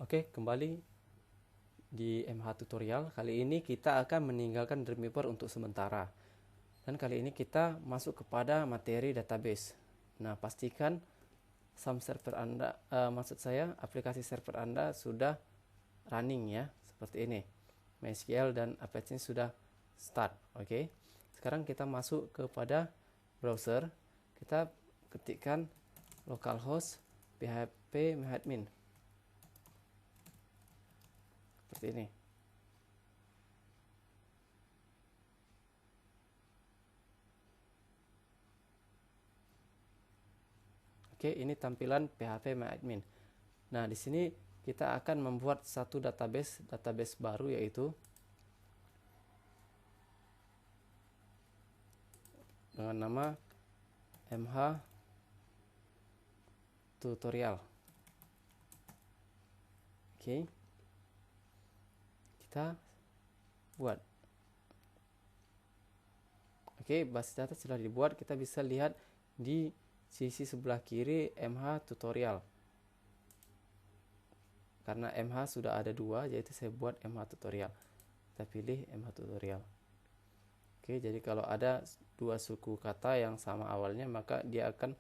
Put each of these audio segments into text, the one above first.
Oke, kembali di MH tutorial. Kali ini kita akan meninggalkan Dreamweaver untuk sementara. Dan kali ini kita masuk kepada materi database. Nah, pastikan SAM server Anda, maksud saya aplikasi server Anda sudah running ya, seperti ini. MySQL dan Apache sudah start. Oke. Sekarang kita masuk kepada browser. Kita ketikkan localhost php admin. Seperti ini. Oke, ini tampilan PHP MyAdmin. Nah, di sini kita akan membuat satu database baru, yaitu dengan nama MH tutorial. Oke. Kita buat. Oke, basis data sudah dibuat. Kita bisa lihat di sisi sebelah kiri MH tutorial. Karena MH sudah ada dua, yaitu saya buat MH tutorial. Kita pilih MH tutorial. Oke, jadi kalau ada dua suku kata yang sama awalnya, maka dia akan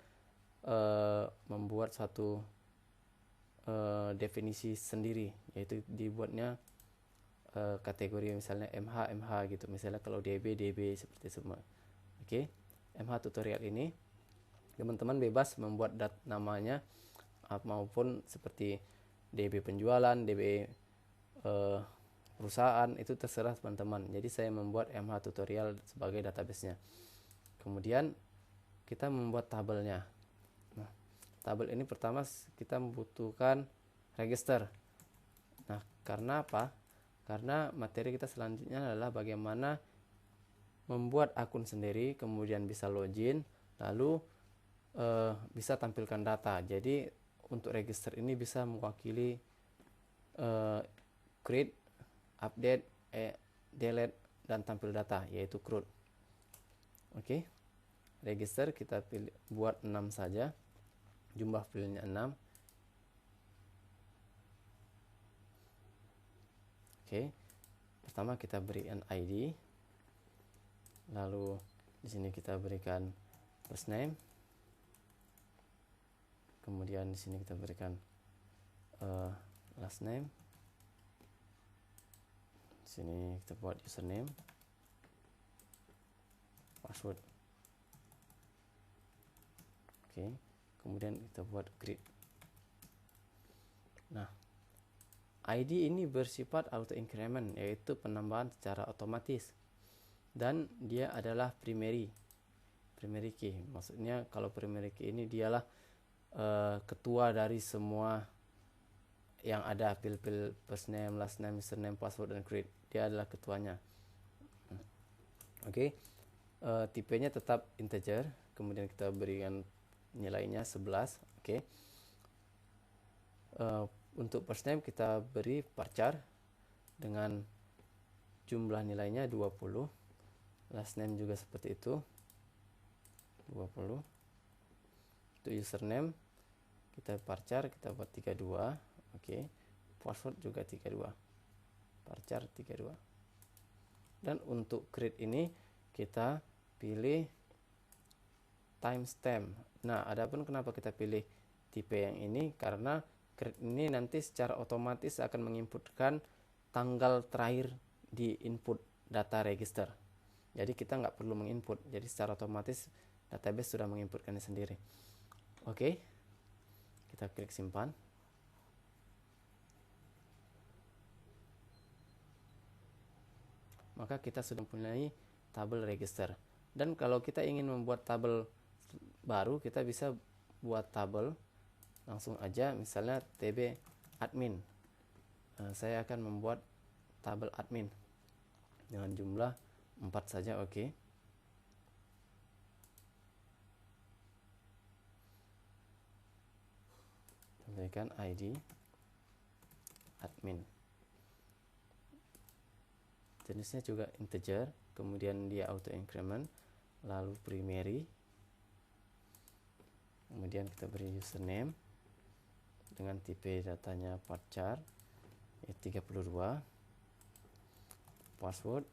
membuat satu definisi sendiri, yaitu dibuatnya kategori misalnya MH gitu. Misalnya kalau DB seperti semua. Oke, MH tutorial ini teman-teman bebas membuat namanya maupun seperti DB penjualan, DB perusahaan, itu terserah teman-teman. Jadi saya membuat MH tutorial sebagai database-nya. Kemudian kita membuat tabelnya. Nah, tabel ini pertama kita membutuhkan register. Nah, karena apa? Karena materi kita selanjutnya adalah bagaimana membuat akun sendiri, kemudian bisa login, lalu bisa tampilkan data. Jadi untuk register ini bisa mewakili create, update, delete, dan tampil data, yaitu CRUD. Oke. Register kita pilih buat 6 saja. Jumlah filenya 6. Oke. Pertama kita berikan ID. Lalu di sini kita berikan first name. Kemudian di sini kita berikan last name. Di sini kita buat username, password. Oke, kemudian kita buat grid. Nah, ID ini bersifat auto increment, yaitu penambahan secara otomatis, dan dia adalah primary key. Maksudnya kalau primary key ini dialah ketua dari semua yang ada, pil first name, last name, username, password, dan create. Dia adalah ketuanya. Oke. Tipenya tetap integer. Kemudian kita berikan nilainya 11. Oke. Untuk first name kita beri varchar dengan jumlah nilainya 20. Last name juga seperti itu, 20. Untuk username kita varchar, kita buat 32. Oke. Password juga 32. Varchar 32. Dan untuk create ini kita pilih timestamp. Nah, adapun kenapa kita pilih tipe yang ini, karena create ini nanti secara otomatis akan menginputkan tanggal terakhir di input data register. Jadi kita nggak perlu menginput. Jadi secara otomatis database sudah menginputkannya sendiri. Oke. Kita klik simpan. Maka kita sudah mempunyai tabel register. Dan kalau kita ingin membuat tabel baru, kita bisa buat tabel langsung aja, misalnya tb admin. Saya akan membuat tabel admin dengan jumlah 4 saja. Oke. Berikan ID admin. Jenisnya juga integer, kemudian dia auto increment, lalu primary. Kemudian kita beri username, dengan tipe datanya varchar 32, password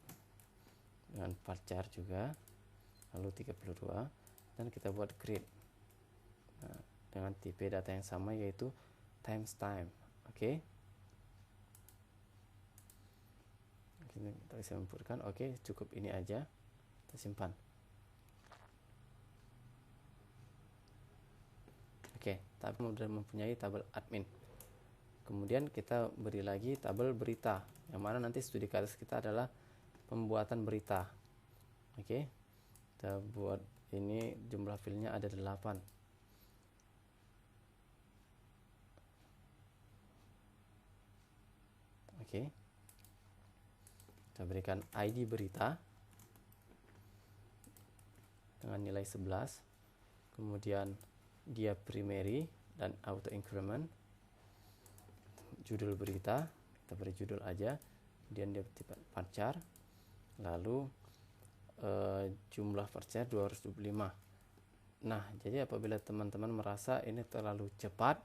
dengan varchar juga lalu 32, dan kita buat create dengan tipe data yang sama yaitu timestamp. Oke. Kita bisa inputkan. Oke, cukup ini aja, kita simpan. Oke, tabel sudah mempunyai tabel admin. Kemudian kita beri lagi tabel berita, yang mana nanti studi kasus kita adalah pembuatan berita. Oke, kita buat ini, jumlah filenya ada 8. Oke, kita berikan ID berita dengan nilai 11, kemudian dia primary dan auto increment, judul berita kita beri judul aja, kemudian dia tipe varchar, lalu jumlah varchar 225. Nah, jadi apabila teman-teman merasa ini terlalu cepat,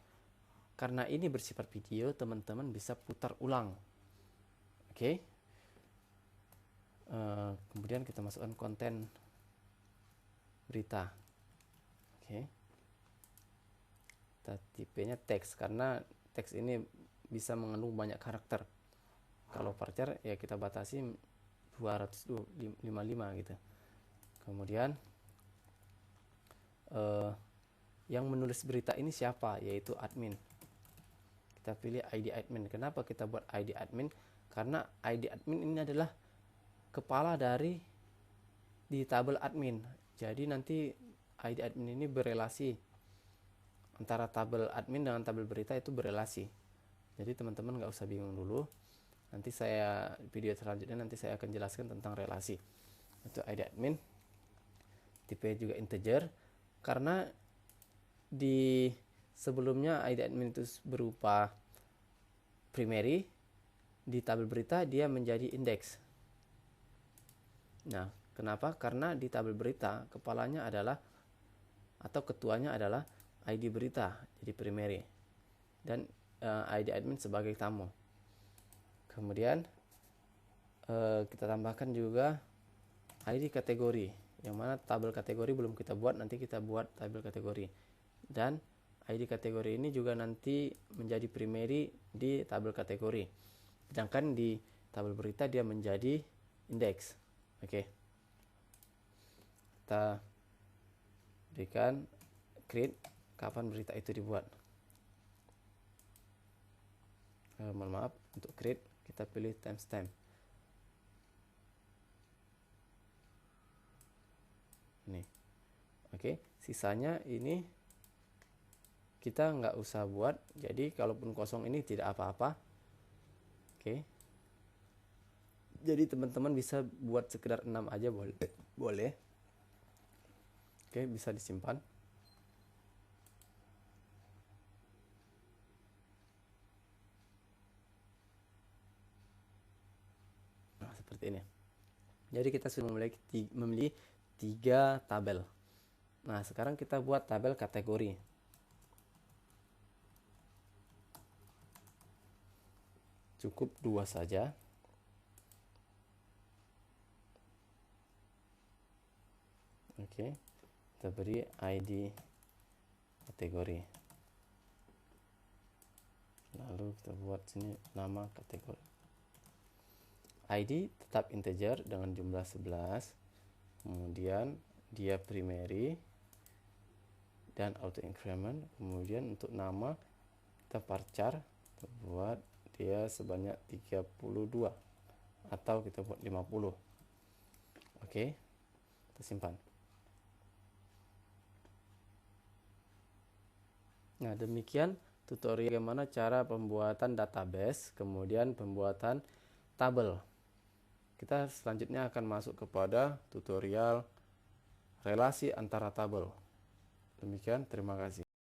karena ini bersifat video, teman-teman bisa putar ulang. Oke. Kemudian kita masukkan konten berita. Oke. Kita tipenya teks, karena teks ini bisa mengandung banyak karakter. Kalau varchar ya kita batasi 255 gitu. Kemudian yang menulis berita ini siapa? Yaitu admin. Kita pilih ID admin. Kenapa kita buat ID admin? Karena ID admin ini adalah kepala dari di tabel admin. Jadi nanti ID admin ini berelasi antara tabel admin dengan tabel berita, itu berelasi. Jadi teman-teman nggak usah bingung dulu. Nanti saya video selanjutnya nanti saya akan jelaskan tentang relasi. Itu ID admin. Tipe juga integer, karena di sebelumnya ID admin itu berupa primary, di tabel berita dia menjadi indeks. Nah, kenapa? Karena di tabel berita kepalanya adalah atau ketuanya adalah ID berita, jadi primary, dan ID admin sebagai tamu. Kemudian kita tambahkan juga ID kategori, yang mana tabel kategori belum kita buat, nanti kita buat tabel kategori. Dan ID kategori ini juga nanti menjadi primary di tabel kategori, sedangkan di tabel berita dia menjadi indeks. Oke. Kita berikan create kapan berita itu dibuat. Mohon maaf, untuk create kita pilih timestamp. Nih. Oke, sisanya ini kita nggak usah buat, jadi kalaupun kosong ini tidak apa-apa. Oke, jadi teman-teman bisa buat sekedar 6 aja boleh. Oke, bisa disimpan. Nah, seperti ini. Jadi kita sudah memiliki 3 tabel. Nah, sekarang kita buat tabel kategori. Cukup 2 saja. Oke, kita beri ID kategori. Lalu kita buat sini nama kategori. ID tetap integer dengan jumlah 11. Kemudian dia primary dan auto increment. Kemudian untuk nama kita varchar, kita buat dia sebanyak 32 atau kita buat 50. Oke, kita simpan. Nah, demikian tutorial bagaimana cara pembuatan database, kemudian pembuatan tabel. Kita selanjutnya akan masuk kepada tutorial relasi antara tabel. Demikian, terima kasih.